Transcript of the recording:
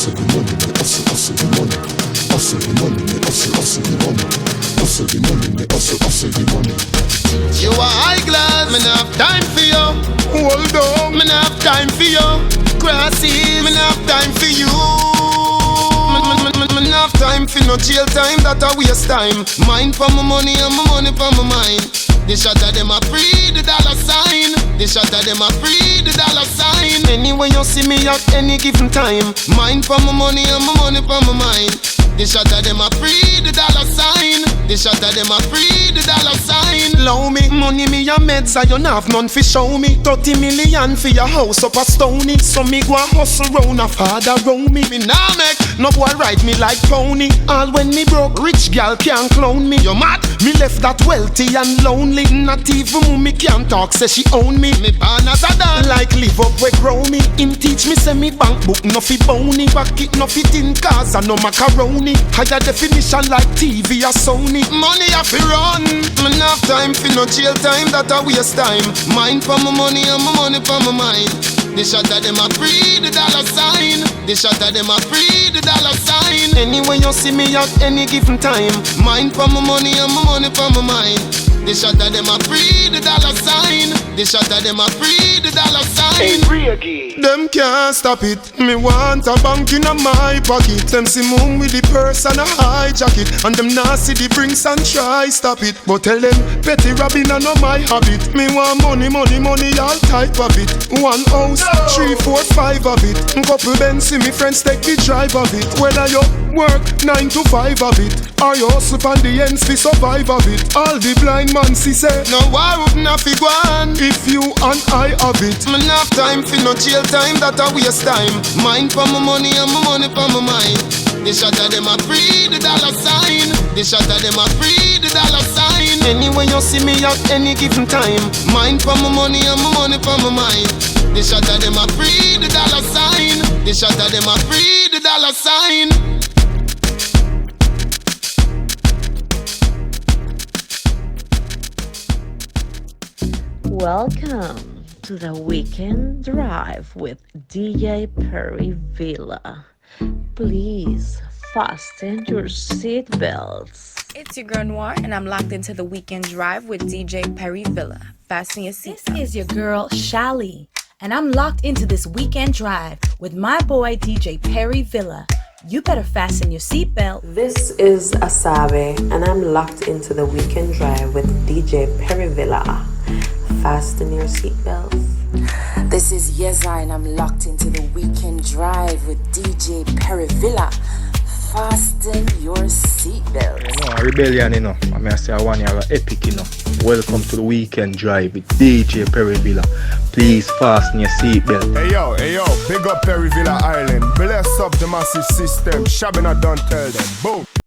hustle the money, me hustle the money. Hustle the money, me hustle the money. Hustle the money, me hustle the money. You are high class, me not have time for you. Hold on, Me not have time for you. Grassy, me not have time for you. Me not have time for no jail time, that a waste time. Mine for my money and my money for my mind. The shot of them a free the dollar sign. The shot of them a free the dollar sign. Anyway you see me at any given time. Mine for my money and my money for my mind. The shot of them a free the dollar sign. The shot of them a free the dollar sign. Low me, money me a meds and you not have none fi show me. 30 million for your house up a stony. So me go and hustle round a father round me. Me nah make no boy ride me like pony. All when me broke, rich gal can't clone me. You mad? Me left that wealthy and lonely. Not even mommy can't talk, say she own me. Me born as a dad, like live up where grow me. Him teach me say me bank book no fi bony. Pocket no fit in cars and no macaroni. Higher definition like TV or Sony. Money a fi run. Me not have time fi no jail time, that a waste time. Mine for my money and my money for my mind. The shot of them a free the dollar sign. The shot of them a free the dollar sign. Anyway you see me at any given time. Mine for my money and my money for my mind. The shot of them a free the dollar sign. The shot of them a free the dollar sign. Reggae. Them can't stop it. Me want a bank in my pocket. Them see moon with the purse and a high jacket. And them nah see the drinks and try stop it. But tell them petty robbing and no my habit. Me want money, money, money, all type of it. One house, 3, 4, 5 of it. Couple Benz see me friends take the drive of it. Whether you work 9 to 5 of it, or you hustle on the ends fi survive of it. All the blind man see say, no war wouldn't have fi go on if you and I have it. Me not have time for no jail time, that a waste time. Mine for my money and my money for my mind. The shot of them a free the dollar sign. The shot of them a free the dollar sign. Anyway you see me at any given time. Mine for my money and my money for my mind. The shot of them a free the dollar sign. The shot of them a free the dollar sign. Welcome to the Weekend Drive with DJ Perryvilla. Please fasten your seatbelts. It's your girl Noir, and I'm locked into the Weekend Drive with DJ Perryvilla. Fasten your seatbelts. This is your girl Shali, and I'm locked into this Weekend Drive with my boy DJ Perryvilla. You better fasten your seatbelt. This is Asabe, and I'm locked into the Weekend Drive with DJ Perryvilla. Fasten your seatbelts. This is Yeza, and I'm locked into the Weekend Drive with DJ Perryvilla. Fasten your seatbelts. You know, a rebellion, you know. I mean, I say I want you to have an epic, you know. Welcome to the Weekend Drive with DJ Perryvilla. Please fasten your seatbelt. Hey yo, big up Perryvilla Island. Bless up the massive system. Shabina don't tell them. Boom.